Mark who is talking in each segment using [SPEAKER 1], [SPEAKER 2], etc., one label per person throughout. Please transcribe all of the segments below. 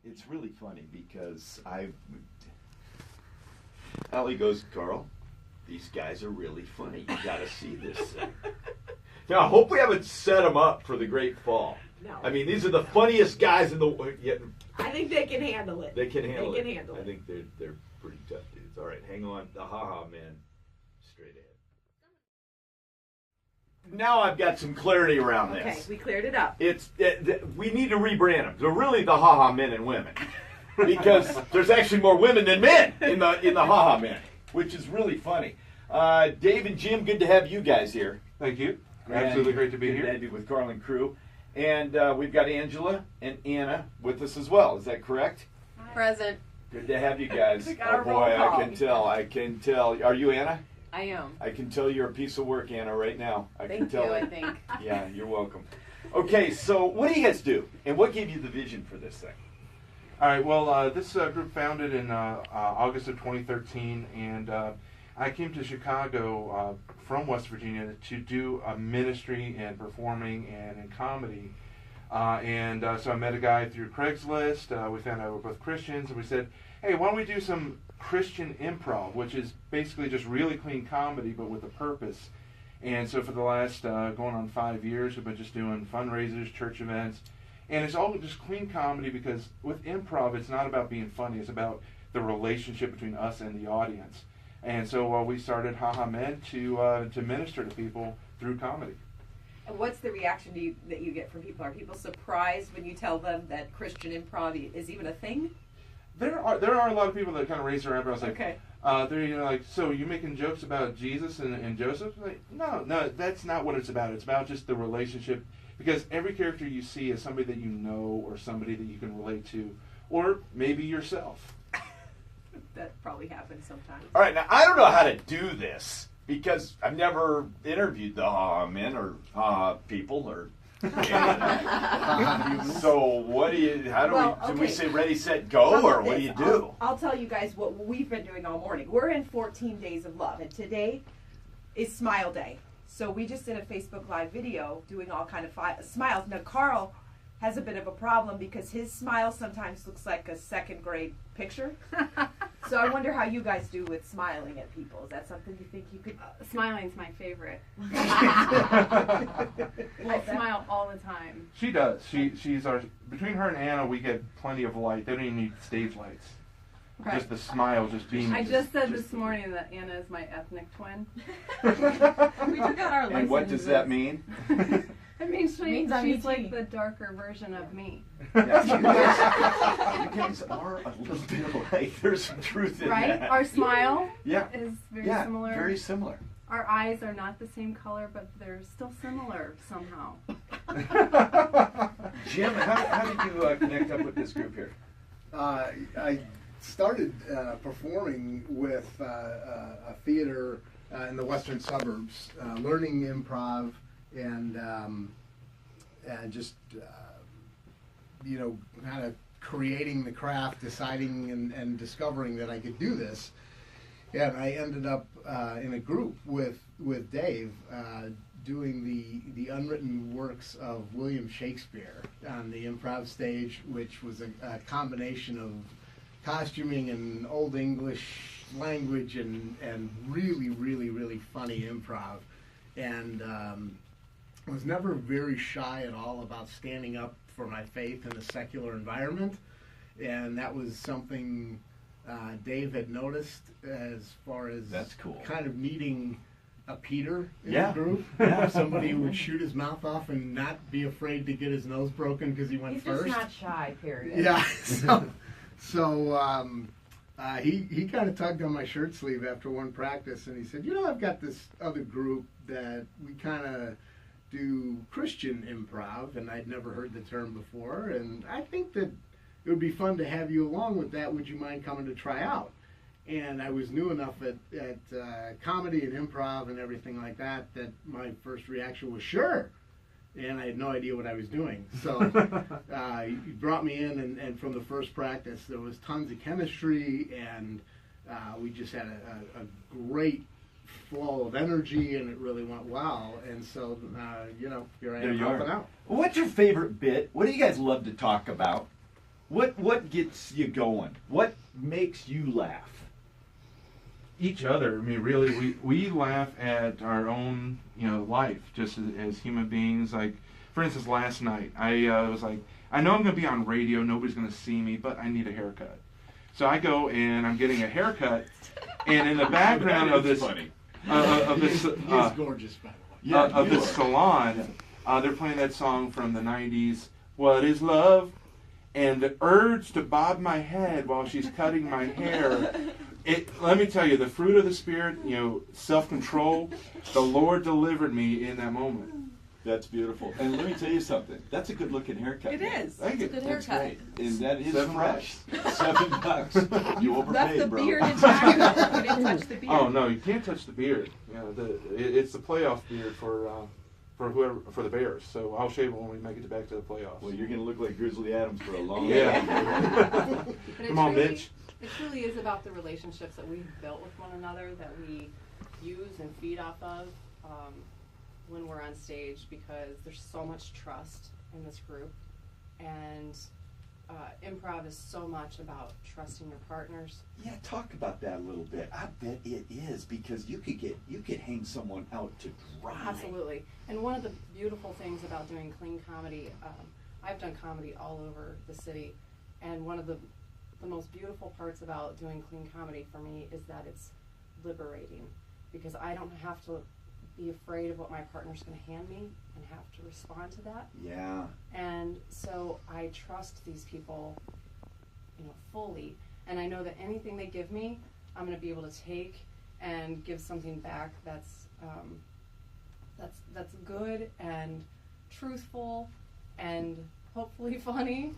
[SPEAKER 1] It's really funny because Allie goes, Carl, these guys are really funny. You got to see this thing. Now, I hope we haven't set them up for the great fall.
[SPEAKER 2] No.
[SPEAKER 1] I mean, these are the funniest guys in the world.
[SPEAKER 2] I think they can handle it.
[SPEAKER 1] They can handle it.
[SPEAKER 2] I
[SPEAKER 1] think they're pretty tough dudes. All right, hang on. The HaHaMen straight ahead. Now I've got some clarity around this.
[SPEAKER 2] Okay, we cleared it up.
[SPEAKER 1] We need to rebrand them. They're really the HaHaMen and women, because there's actually more women than men in the HaHaMen, which is really funny. Dave and Jim, good to have you guys here.
[SPEAKER 3] Thank you. Absolutely great to be here.
[SPEAKER 1] Good to have you with Karl and crew. And we've got Angela and Anna with us as well. Is that correct?
[SPEAKER 4] Present.
[SPEAKER 1] Good to have you guys.
[SPEAKER 2] Oh
[SPEAKER 1] boy, I can tell. Are you Anna?
[SPEAKER 4] I am.
[SPEAKER 1] I can tell you're a piece of work, Anna, right now. I can
[SPEAKER 4] Thank
[SPEAKER 1] tell
[SPEAKER 4] you,
[SPEAKER 1] it.
[SPEAKER 4] I think.
[SPEAKER 1] Yeah, you're welcome. Okay, so what do you guys do? And what gave you the vision for this thing?
[SPEAKER 3] All right, well, this group founded in August of 2013, and I came to Chicago from West Virginia to do a ministry in performing and in comedy. So I met a guy through Craigslist. We found out we're both Christians, and we said, hey, why don't we do some Christian improv, which is basically just really clean comedy, but with a purpose. And so for the last going on 5 years, we've been just doing fundraisers, church events, and it's all just clean comedy, because with improv, it's not about being funny, it's about the relationship between us and the audience. And so we started HaHaMen to minister to people through comedy.
[SPEAKER 2] And what's the reaction that you get from people? Are people surprised when you tell them that Christian improv is even a thing?
[SPEAKER 3] There are a lot of people that kind of raise their eyebrows, like,
[SPEAKER 2] okay.
[SPEAKER 3] They're like, so you're making jokes about Jesus and Joseph? Like, no, that's not what it's about. It's about just the relationship, because every character you see is somebody that you know or somebody that you can relate to, or maybe yourself.
[SPEAKER 2] That probably happens sometimes.
[SPEAKER 1] All right, now I don't know how to do this, because I've never interviewed the HaHaMen or HaHa people or. So what do you? How do we? Do we say ready, set, go, or what do you do?
[SPEAKER 2] I'll tell you guys what we've been doing all morning. We're in 14 days of love, and today is Smile Day. So we just did a Facebook Live video doing all kind of smiles. Now Karl has a bit of a problem because his smile sometimes looks like a second grade picture. So I wonder how you guys do with smiling at people. Is that something you think you could?
[SPEAKER 4] Smiling's my favorite. I smile all the time.
[SPEAKER 3] She does. She's our. Between her and Anna, we get plenty of light. They don't even need stage lights. Right. Just the smile, just beaming.
[SPEAKER 4] I just said this morning that Anna is my ethnic twin.
[SPEAKER 2] We took out our license.
[SPEAKER 1] And what does that mean?
[SPEAKER 4] It means she's like the darker version of me.
[SPEAKER 1] Yeah, you guys are a little bit alike. There's some truth in that.
[SPEAKER 4] Right? Our smile is very
[SPEAKER 1] yeah,
[SPEAKER 4] similar.
[SPEAKER 1] Very similar.
[SPEAKER 4] Our eyes are not the same color, but they're still similar somehow.
[SPEAKER 1] Jim, how did you connect up with this group here?
[SPEAKER 5] I started performing with a theater in the western suburbs, learning improv and just kind of creating the craft, deciding and discovering that I could do this. And I ended up in a group with Dave doing the unwritten works of William Shakespeare on the improv stage, which was a combination of costuming and Old English language and really, really, really funny improv. And I was never very shy at all about standing up for my faith in a secular environment. And that was something Dave had noticed as far as
[SPEAKER 1] that's cool.
[SPEAKER 5] Kind of needing a Peter in
[SPEAKER 1] the
[SPEAKER 5] group. Somebody who would shoot his mouth off and not be afraid to get his nose broken because he went first.
[SPEAKER 2] He's just not shy, period.
[SPEAKER 5] Yeah. So he kind of tugged on my shirt sleeve after one practice, and he said, I've got this other group that we kind of do Christian improv, and I'd never heard the term before, and I think that it would be fun to have you along with that. Would you mind coming to try out? And I was new enough at comedy and improv and everything like that my first reaction was sure. And I had no idea what I was doing. So he brought me in, and from the first practice, there was tons of chemistry, and we just had a great flow of energy, and it really went well. And so, here I am helping out.
[SPEAKER 1] What's your favorite bit? What do you guys love to talk about? What gets you going? What makes you laugh?
[SPEAKER 3] Each other. I mean, really, we laugh at our own, life, just as human beings. Like, for instance, last night, I was like, I know I'm going to be on radio, nobody's going to see me, but I need a haircut. So I go and I'm getting a haircut, and in the background of this,
[SPEAKER 1] funny.
[SPEAKER 5] He's gorgeous, by the way.
[SPEAKER 3] of this salon, they're playing that song from the 90s, What is Love? And the urge to bob my head while she's cutting my hair. Let me tell you, the fruit of the Spirit, self-control, the Lord delivered me in that moment.
[SPEAKER 1] That's beautiful. And let me tell you something. That's a good-looking haircut.
[SPEAKER 2] It
[SPEAKER 1] man.
[SPEAKER 2] is.
[SPEAKER 3] Thank you.
[SPEAKER 4] Good
[SPEAKER 1] That's
[SPEAKER 4] haircut.
[SPEAKER 1] great. And that is
[SPEAKER 3] $7.
[SPEAKER 1] fresh. $7. You
[SPEAKER 2] Left
[SPEAKER 1] overpaid,
[SPEAKER 2] the
[SPEAKER 1] bro.
[SPEAKER 2] beard intact. You didn't touch the beard.
[SPEAKER 3] Oh no, you can't touch the beard. It's the playoff beard for the Bears. So I'll shave it when we make it back to the playoffs.
[SPEAKER 1] Well, you're going to look like Grizzly Adams for a long time.
[SPEAKER 3] Yeah.
[SPEAKER 4] But
[SPEAKER 3] Come on, bitch.
[SPEAKER 4] It truly is about the relationships that we've built with one another, that we use and feed off of when we're on stage, because there's so much trust in this group. And improv is so much about trusting your partners.
[SPEAKER 1] Yeah, talk about that a little bit. I bet it is, because you could hang someone out to dry.
[SPEAKER 4] Absolutely. And one of the beautiful things about doing clean comedy, I've done comedy all over the city, and one of the most beautiful parts about doing clean comedy for me is that it's liberating, because I don't have to be afraid of what my partner's going to hand me and have to respond to that.
[SPEAKER 1] Yeah.
[SPEAKER 4] And so I trust these people, fully, and I know that anything they give me, I'm going to be able to take and give something back that's good and truthful and hopefully funny.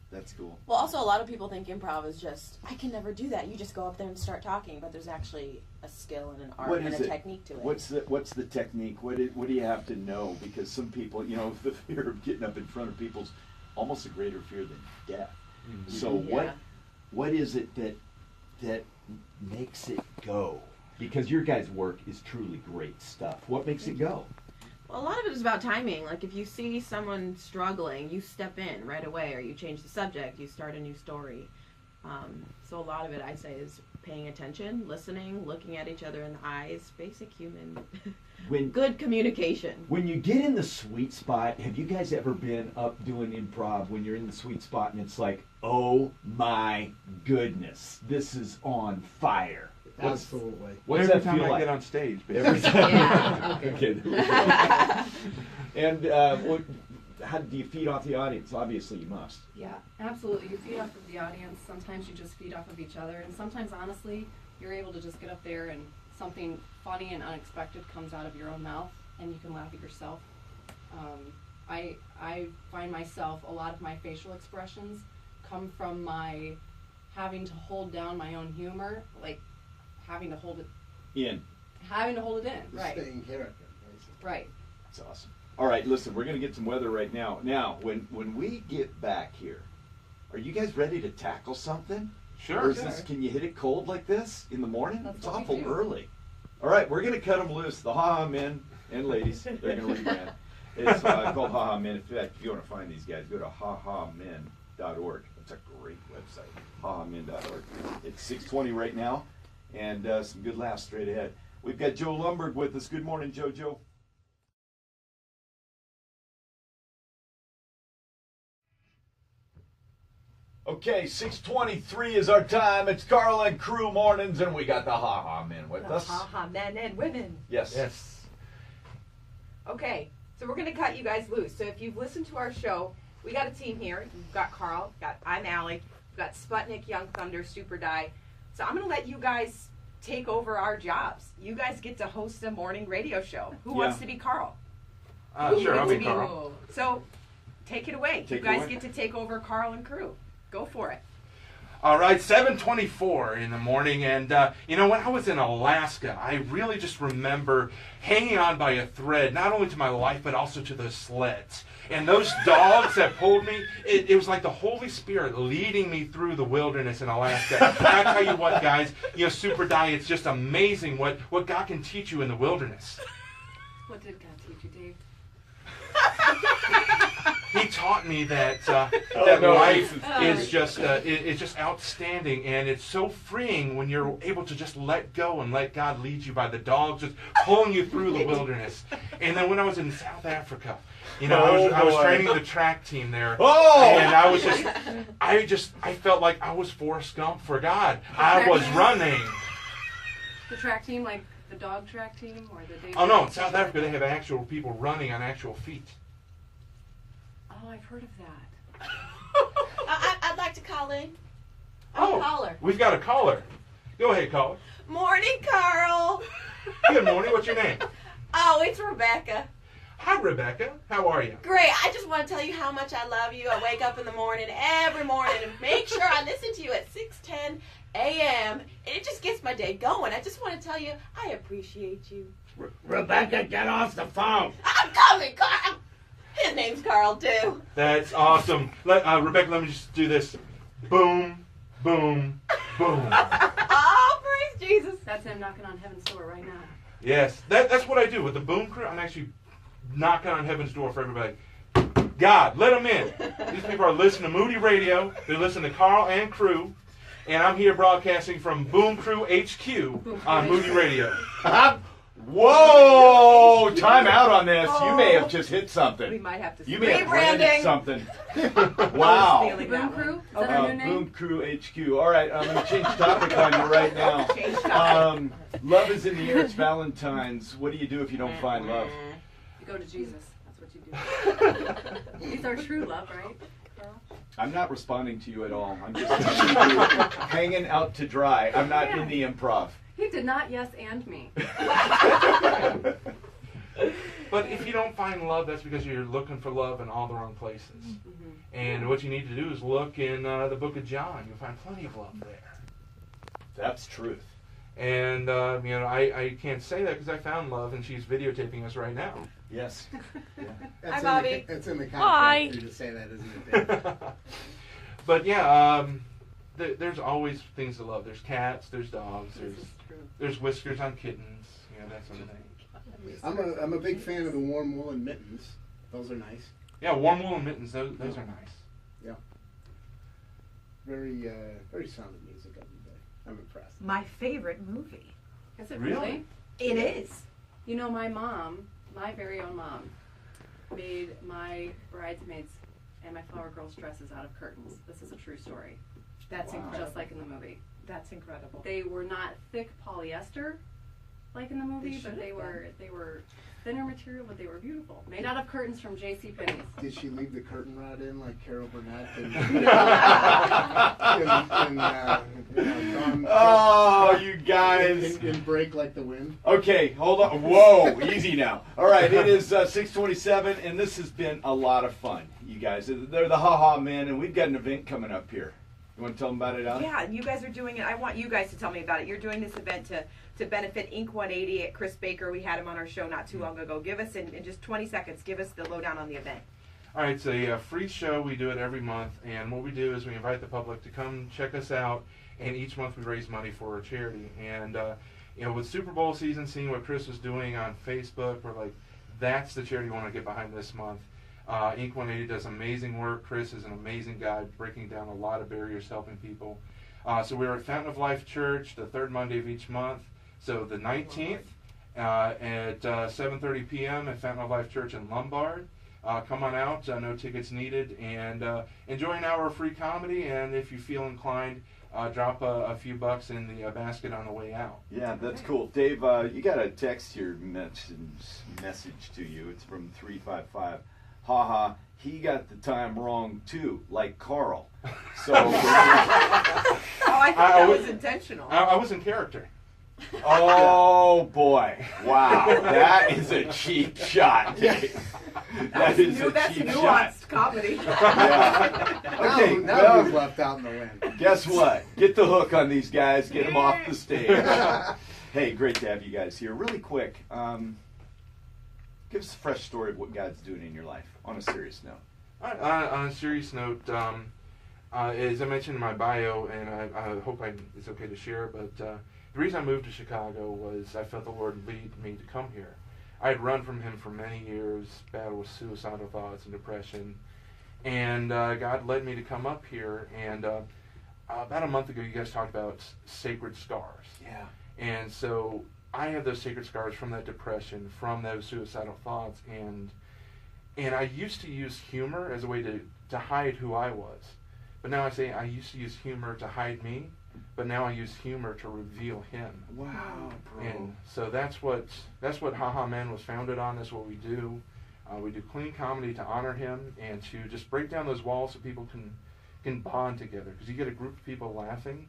[SPEAKER 1] That's cool.
[SPEAKER 6] Well, also, a lot of people think improv is just, I can never do that. You just go up there and start talking, but there's actually a skill and an art
[SPEAKER 1] What
[SPEAKER 6] and
[SPEAKER 1] is
[SPEAKER 6] a
[SPEAKER 1] it?
[SPEAKER 6] technique to it.
[SPEAKER 1] What's the technique? What do you have to know? Because some people, the fear of getting up in front of people's almost a greater fear than death.
[SPEAKER 3] Mm-hmm.
[SPEAKER 1] So
[SPEAKER 6] Yeah.
[SPEAKER 1] what is it that makes it go? Because your guys' work is truly great stuff. What makes it go?
[SPEAKER 6] Well, a lot of it is about timing. Like, if you see someone struggling, you step in right away, or you change the subject, you start a new story. So a lot of it, I'd say, is paying attention, listening, looking at each other in the eyes, basic human, good communication.
[SPEAKER 1] When you get in the sweet spot, have you guys ever been up doing improv when you're in the sweet spot and it's like, oh my goodness, this is on fire?
[SPEAKER 5] Absolutely.
[SPEAKER 1] What's
[SPEAKER 3] Every
[SPEAKER 1] that
[SPEAKER 3] time
[SPEAKER 1] feel
[SPEAKER 3] I
[SPEAKER 1] like?
[SPEAKER 3] get on stage,
[SPEAKER 1] Every
[SPEAKER 3] basically.
[SPEAKER 1] time.
[SPEAKER 6] Yeah.
[SPEAKER 1] Okay. There we go. And how do you feed off the audience? Obviously, you must.
[SPEAKER 4] Yeah, absolutely. You feed off of the audience. Sometimes you just feed off of each other. And sometimes, honestly, you're able to just get up there and something funny and unexpected comes out of your own mouth, and you can laugh at yourself. I find myself, a lot of my facial expressions come from my having to hold down my own humor, like having to hold it
[SPEAKER 1] In.
[SPEAKER 4] Right.
[SPEAKER 5] Staying character, basically.
[SPEAKER 4] Right.
[SPEAKER 1] That's awesome. All right, listen, we're going to get some weather right now. Now, when we get back here, are you guys ready to tackle something?
[SPEAKER 3] Sure.
[SPEAKER 1] Or is this, can you hit it cold like this in the morning?
[SPEAKER 4] That's
[SPEAKER 1] It's
[SPEAKER 4] what we
[SPEAKER 1] awful
[SPEAKER 4] do.
[SPEAKER 1] early. All right, we're going to cut them loose. The HaHaMen and ladies, they're going to rebrand. It's called HaHaMen. In fact, if you want to find these guys, go to HaHaMen.org. It's a great website, HaHaMen.org. It's 6:20 right now, and some good laughs straight ahead. We've got Joe Lumberg with us. Good morning, Joe. Okay, 6:23 is our time. It's Karl and Crew mornings, and we got the HaHaMen with
[SPEAKER 2] The
[SPEAKER 1] us.
[SPEAKER 2] HaHaMen and women.
[SPEAKER 1] Yes.
[SPEAKER 3] Yes.
[SPEAKER 2] Okay, so we're going to cut you guys loose. So if you've listened to our show, we got a team here. We've got Karl, I'm Allie, we've got Sputnik, Young Thunder, Super Die. So I'm going to let you guys take over our jobs. You guys get to host a morning radio show. Who wants to be Karl?
[SPEAKER 3] Sure, I'll
[SPEAKER 2] Who
[SPEAKER 3] be
[SPEAKER 2] wants to
[SPEAKER 3] Karl.
[SPEAKER 2] So take it away.
[SPEAKER 1] Take
[SPEAKER 2] you
[SPEAKER 1] it
[SPEAKER 2] guys
[SPEAKER 1] away.
[SPEAKER 2] get to take over Karl and Crew. Go for it.
[SPEAKER 3] All right, 7:24 in the morning, and when I was in Alaska, I really just remember hanging on by a thread, not only to my life, but also to those sleds. And those dogs that pulled me, it was like the Holy Spirit leading me through the wilderness in Alaska. And I tell you what, guys, Super Die, it's just amazing what God can teach you in the wilderness.
[SPEAKER 4] What did God teach you, Dave?
[SPEAKER 3] He taught me that that
[SPEAKER 1] no.
[SPEAKER 3] life is just it's just outstanding, and it's so freeing when you're able to just let go and let God lead you by the dogs just pulling you through the wilderness. And then when I was in South Africa, you know, I was training the track team there, and I felt like I was Forrest Gump for God. I was running.
[SPEAKER 4] The track team, like the dog track team, or the
[SPEAKER 3] Oh no, in South Africa they have actual people running on actual feet.
[SPEAKER 4] Oh, I've heard of that.
[SPEAKER 6] I'd like to call in. I'm a caller.
[SPEAKER 3] We've got a caller. Go ahead, caller.
[SPEAKER 6] Morning, Karl.
[SPEAKER 3] Good morning. What's your name?
[SPEAKER 6] Oh, it's Rebecca.
[SPEAKER 3] Hi, Rebecca. How are you?
[SPEAKER 6] Great. I just want to tell you how much I love you. I wake up in the morning every morning and make sure I listen to you at 6:10 a.m. and it just gets my day going. I just want to tell you I appreciate you.
[SPEAKER 7] Rebecca, get off the phone.
[SPEAKER 6] I'm coming, Karl. His name's Karl too.
[SPEAKER 3] That's awesome. Rebecca, let me just do this. Boom, boom, boom.
[SPEAKER 6] Oh, praise Jesus.
[SPEAKER 4] That's him knocking on heaven's door right now.
[SPEAKER 3] Yes, that's what I do with the Boom Crew. I'm actually knocking on heaven's door for everybody. God, let them in. These people are listening to Moody Radio. They're listening to Karl and crew. And I'm here broadcasting from Boom Crew HQ on Moody Radio.
[SPEAKER 1] Whoa! Time out on this. You may have just hit something.
[SPEAKER 2] We might have to.
[SPEAKER 1] You may have branded
[SPEAKER 6] Rebranding.
[SPEAKER 1] something. Wow.
[SPEAKER 4] Boom Crew? Is that our new name?
[SPEAKER 1] Boom Crew HQ. All right, I'm going to change topic on you right now.
[SPEAKER 2] Change topic.
[SPEAKER 1] Love is in the air. It's Valentine's. What do you do if you don't find love?
[SPEAKER 4] You go to Jesus. That's what you do. He's our true love, right, Karl?
[SPEAKER 1] I'm not responding to you at all. I'm just hanging out to dry. I'm not in the improv.
[SPEAKER 4] He did not yes and me.
[SPEAKER 3] But if you don't find love, that's because you're looking for love in all the wrong places.
[SPEAKER 4] Mm-hmm.
[SPEAKER 3] And what you need to do is look in the book of John. You'll find plenty of love there.
[SPEAKER 1] That's truth.
[SPEAKER 3] And, you know, I can't say that because I found love and she's videotaping us right now.
[SPEAKER 1] Yes. Yeah.
[SPEAKER 5] That's
[SPEAKER 6] Hi,
[SPEAKER 5] in
[SPEAKER 6] Bobby.
[SPEAKER 5] It's in the
[SPEAKER 6] Hi.
[SPEAKER 5] contract for you to say that, isn't it, Dave?
[SPEAKER 3] But yeah, there's always things to love. There's cats, there's dogs, there's whiskers on kittens, you know, that sort of thing.
[SPEAKER 5] I'm a big fan of the warm woolen mittens. Those are nice.
[SPEAKER 3] Yeah, warm woolen mittens, those are nice.
[SPEAKER 5] Yeah. Very very sounding music every day. I'm impressed.
[SPEAKER 2] My favorite movie.
[SPEAKER 4] Is it
[SPEAKER 3] Really?
[SPEAKER 4] really?
[SPEAKER 2] It is.
[SPEAKER 4] You know, my mom, my very own mom, made my bridesmaids and my flower girls' dresses out of curtains. This is a true story.
[SPEAKER 2] That's
[SPEAKER 1] Wow.
[SPEAKER 2] incredible.
[SPEAKER 4] Just like in the movie.
[SPEAKER 2] That's incredible.
[SPEAKER 4] They were not thick polyester like in the movie, but they were thinner material, but they were beautiful. Made out of curtains from JCPenney's.
[SPEAKER 5] Did she leave the curtain rod in like Carol Burnett?
[SPEAKER 1] Oh, you guys.
[SPEAKER 5] In Break Like the Wind.
[SPEAKER 1] Okay, hold on. Whoa, easy now. All right, it is 6:27, and this has been a lot of fun, you guys. They're the HaHaMen, and we've got an event coming up here. You want to tell them about it, Alan?
[SPEAKER 2] Yeah, you guys are doing it. I want you guys to tell me about it. You're doing this event to benefit Inc. 180 at Chris Baker. We had him on our show not too long ago. Give us, in just 20 seconds, give us the lowdown on the event.
[SPEAKER 3] All right, it's a free show. We do it every month, and what we do is we invite the public to come check us out, and each month we raise money for a charity. And you know, with Super Bowl season, seeing what Chris was doing on Facebook, we're like, that's the charity we want to get behind this month. Inc. 180 does amazing work. Chris is an amazing guy, breaking down a lot of barriers, helping people. So we're at Fountain of Life Church the third Monday of each month. So the 19th at 7:30 p.m. at Fountain of Life Church in Lombard. Come on out, no tickets needed, and enjoy an hour of free comedy. And if you feel inclined, drop a few bucks in the basket on the way out.
[SPEAKER 1] Yeah, that's cool. Dave, you got a text here message to you. It's from 355. Haha, he got the time wrong too, like Karl. So.
[SPEAKER 2] Oh, I think that was intentional.
[SPEAKER 3] I was in character.
[SPEAKER 1] Oh boy! Wow, that is a cheap shot, Dave. That is a
[SPEAKER 2] That's
[SPEAKER 1] cheap
[SPEAKER 2] nuanced
[SPEAKER 1] shot.
[SPEAKER 2] comedy.
[SPEAKER 1] Yeah. Okay,
[SPEAKER 5] now he's
[SPEAKER 1] well,
[SPEAKER 5] left out in the wind.
[SPEAKER 1] guess what? Get the hook on these guys. Get them off the stage. Hey, great to have you guys here. Really quick, give us a fresh story of what God's doing in your life, on a serious note.
[SPEAKER 3] On a serious note, as I mentioned in my bio, and I hope it's okay to share, but the reason I moved to Chicago was I felt the Lord lead me to come here. I had run from Him for many years, battled with suicidal thoughts and depression, And God led me to come up here, and about a month ago you guys talked about sacred scars.
[SPEAKER 1] Yeah.
[SPEAKER 3] And so I have those sacred scars from that depression, from those suicidal thoughts, and I used to use humor as a way to hide who I was. But now I say I used to use humor to hide me, but now I use humor to reveal him.
[SPEAKER 1] Wow, bro.
[SPEAKER 3] And so that's what HaHaMen was founded on. That's what we do. We do clean comedy to honor him and to just break down those walls so people can bond together. Because you get a group of people laughing,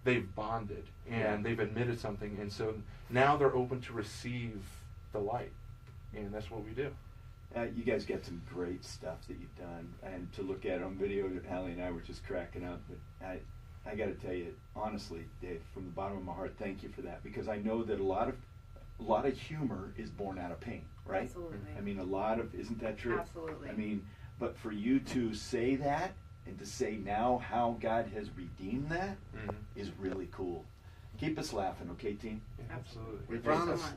[SPEAKER 3] they've bonded and they've admitted something, and so now they're open to receive the light, and that's what we do.
[SPEAKER 1] You guys got some great stuff that you've done, and to look at on video, Allie and I were just cracking up. But I got to tell you, honestly, Dave, from the bottom of my heart, thank you for that, because I know that a lot of humor is born out of pain, right?
[SPEAKER 4] Absolutely.
[SPEAKER 1] I mean, isn't that true?
[SPEAKER 4] Absolutely.
[SPEAKER 1] I mean, but for you to say that and to say now how God has redeemed that is really cool. Keep us laughing, okay, team?
[SPEAKER 3] Yeah, absolutely.
[SPEAKER 5] We
[SPEAKER 4] Thank you
[SPEAKER 5] promise.
[SPEAKER 4] so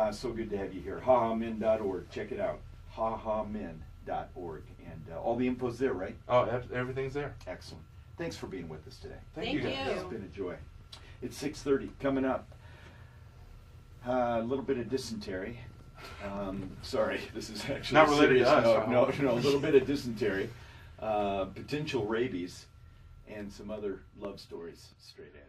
[SPEAKER 4] much.
[SPEAKER 1] So good to have you here. HaHaMen.org. Check it out. HaHaMen.org. And all the info's there, right?
[SPEAKER 3] Oh, everything's there.
[SPEAKER 1] Excellent. Thanks for being with us today.
[SPEAKER 6] Thank
[SPEAKER 3] you guys.
[SPEAKER 6] you.
[SPEAKER 1] It's been a joy. It's 6:30. Coming up, a little bit of dysentery. Sorry, this is actually
[SPEAKER 3] Not related to
[SPEAKER 1] serious.
[SPEAKER 3] us,
[SPEAKER 1] No, a little bit of dysentery, potential rabies, and some other love stories straight ahead.